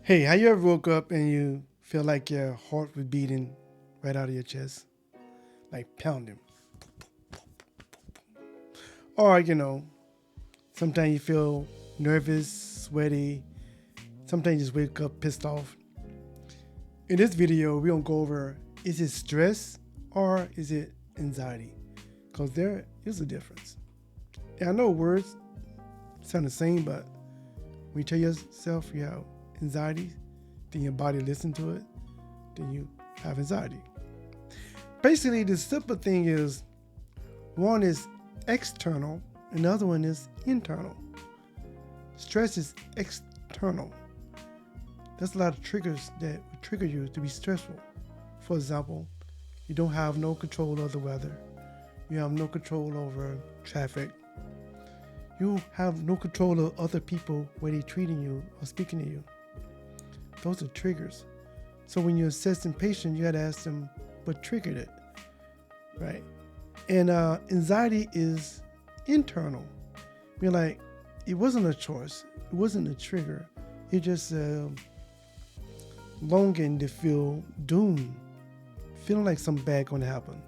Hey, have you ever woke up and you feel like your heart was beating right out of your chest? Like pounding. Or, sometimes you feel nervous, sweaty. Sometimes you just wake up pissed off. In this video, we're going to go over, is it stress or is it anxiety? Because there is a difference. And I know words sound the same, but when you tell yourself you have anxiety, then your body listens to it, then you have anxiety. Basically, the simple thing is one is external and the other one is internal. Stress is external. There's a lot of triggers that would trigger you to be stressful. For example, you don't have no control of the weather. You have no control over traffic. You have no control of other people, where they're treating you or speaking to you. Those are triggers. So when you're assessing patient, you got to ask them what triggered it, right? And anxiety is internal. You're like, it wasn't a choice. It wasn't a trigger. It just longing to feel doomed, feeling like something bad going to happen,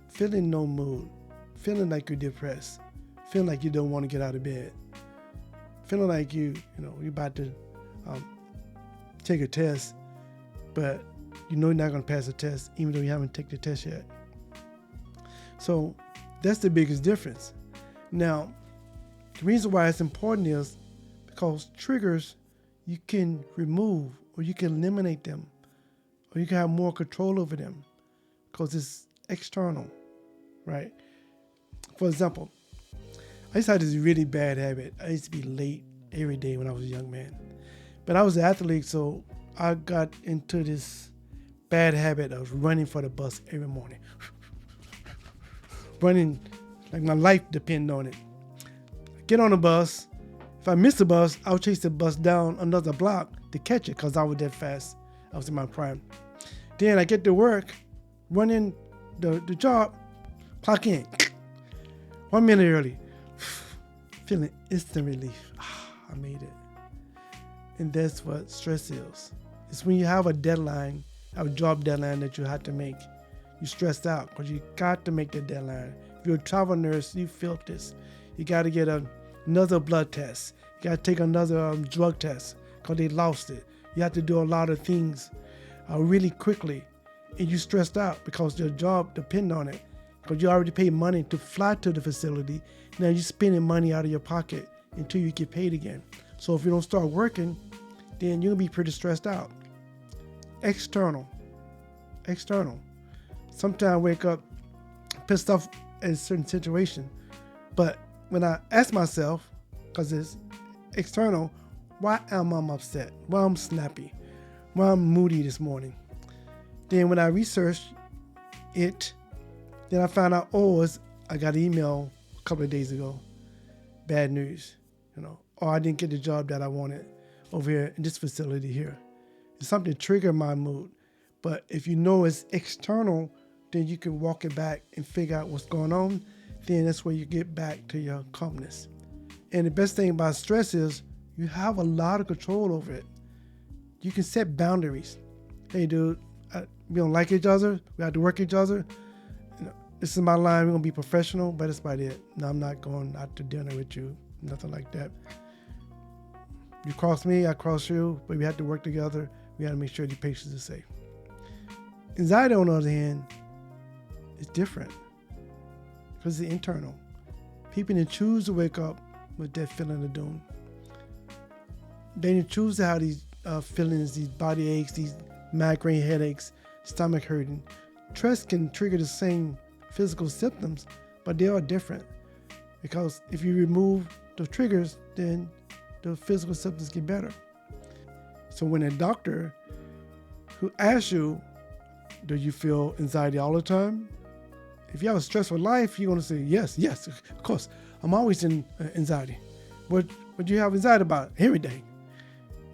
feeling no mood, feeling like you're depressed, feeling like you don't want to get out of bed, feeling like you're about to take a test, but you're not going to pass the test even though you haven't taken the test yet. So that's the biggest difference. Now, the reason why it's important is because triggers you can remove or you can eliminate them or you can have more control over them because it's external, right? For example, I used to have this really bad habit. I used to be late every day when I was a young man. But I was an athlete, so I got into this bad habit of running for the bus every morning. Running like my life depended on it. Get on the bus. If I miss the bus, I'll chase the bus down another block to catch it because I was that fast. I was in my prime. Then I get to work, running the job, clock in. 1 minute early. Feeling instant relief. I made it. And that's what stress is. It's when you have a deadline, a job deadline that you have to make. You're stressed out because you got to make the deadline. If you're a travel nurse, you feel this. You got to get another blood test. You got to take another drug test because they lost it. You have to do a lot of things really quickly. And you're stressed out because your job depends on it. Because you already paid money to fly to the facility. Now you're spending money out of your pocket until you get paid again. So if you don't start working, then you'll be pretty stressed out. External. Sometimes I wake up pissed off in a certain situation. But when I ask myself, because it's external, why am I upset? Why I'm snappy? Why I'm moody this morning? Then when I researched it, then I found out, I got an email a couple of days ago. Bad news, or I didn't get the job that I wanted over here in this facility here. It's something to trigger my mood. But if you know it's external, then you can walk it back and figure out what's going on. Then that's where you get back to your calmness. And the best thing about stress is you have a lot of control over it. You can set boundaries. Hey, dude, we don't like each other. We have to work each other. This is my line. We're going to be professional, but that's about it. No, I'm not going out to dinner with you. Nothing like that. You cross me, I cross you, but we have to work together. We got to make sure the patients are safe. Anxiety, on the other hand, is different because it's internal. People didn't choose to wake up with that feeling of doom. They didn't choose to have these feelings, these body aches, these migraine headaches, stomach hurting. Stress can trigger the same physical symptoms, but they are different because if you remove the triggers, then the physical symptoms get better. So when a doctor who asks you, do you feel anxiety all the time? If you have a stressful life, you're going to say, yes, of course. I'm always in anxiety. What do you have anxiety about? Every day.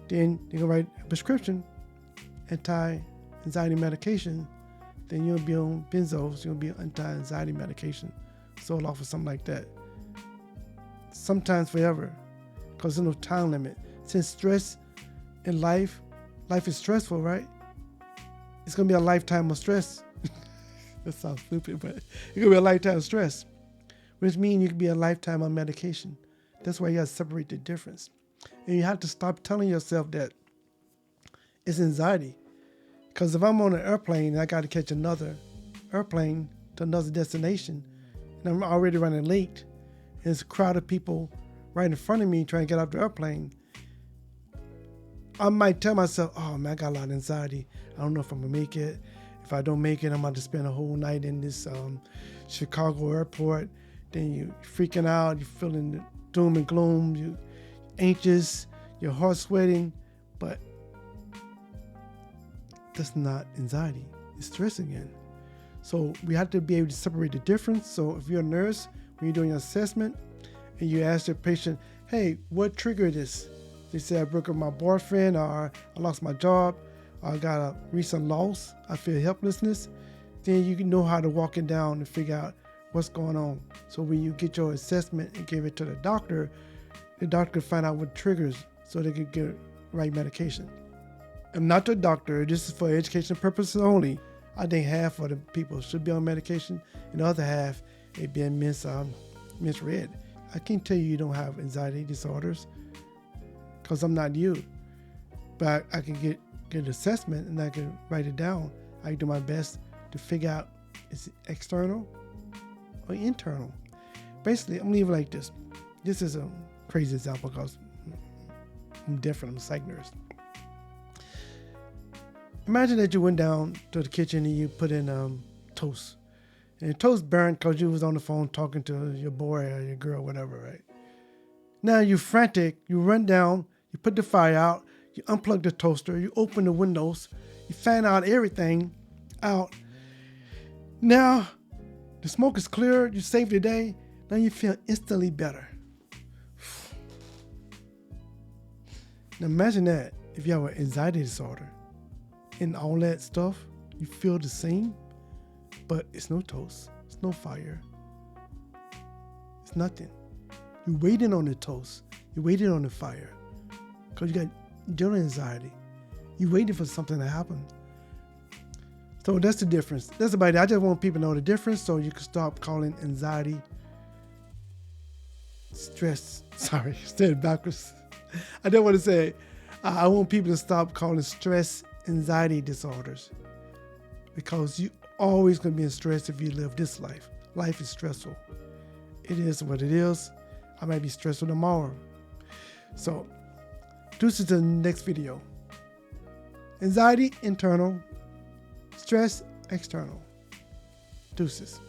Then you can write a prescription, anti-anxiety medication. Then you'll be on benzos, you'll be on anti-anxiety medication, Zoloft or something like that. Sometimes forever, because there's no time limit. Since stress in life Life is stressful, right? It's going to be a lifetime of stress. That sounds stupid, but it's going to be a lifetime of stress, which means you could be a lifetime of medication. That's why you have to separate the difference. And you have to stop telling yourself that it's anxiety. Because if I'm on an airplane and I got to catch another airplane to another destination, and I'm already running late, and there's a crowd of people right in front of me trying to get off the airplane, I might tell myself, oh man, I got a lot of anxiety. I don't know if I'm going to make it. If I don't make it, I'm about to spend a whole night in this Chicago airport. Then you're freaking out. You're feeling the doom and gloom. You're anxious. Your heart's sweating. But that's not anxiety. It's stress again. So we have to be able to separate the difference. So if you're a nurse, when you're doing your assessment, and you ask the patient, hey, what triggered this? They say I broke up my boyfriend, or I lost my job, or I got a recent loss, I feel helplessness. Then you can know how to walk it down and figure out what's going on. So when you get your assessment and give it to the doctor can find out what triggers so they can get the right medication. I'm not the doctor, this is for education purposes only. I think half of the people should be on medication, and the other half are being misread. I can't tell you don't have anxiety disorders, because I'm not you. But I can get an assessment and I can write it down. I can do my best to figure out, is it external or internal? Basically, I'm leaving it like this. This is a crazy example because I'm different, I'm a psych nurse. Imagine that you went down to the kitchen and you put in toast. And the toast burned because you was on the phone talking to your boy or your girl, whatever, right? Now you're frantic, you run down, you put the fire out, you unplug the toaster, you open the windows, you fan out everything out. Now the smoke is clear, you saved the day, now you feel instantly better. Now imagine that if you have an anxiety disorder and all that stuff, you feel the same, but it's no toast, it's no fire, it's nothing. You're waiting on the toast, you're waiting on the fire, because you got general anxiety. You're waiting for something to happen. So that's the difference. That's about it. I just want people to know the difference so you can stop calling anxiety stress. Sorry, I said it backwards. I don't want to say, I want people to stop calling stress anxiety disorders, because you always going to be in stress if you live this life. Life is stressful. It is what it is. I might be stressful tomorrow. So, deuces to the next video. Anxiety, internal. Stress, external. Deuces.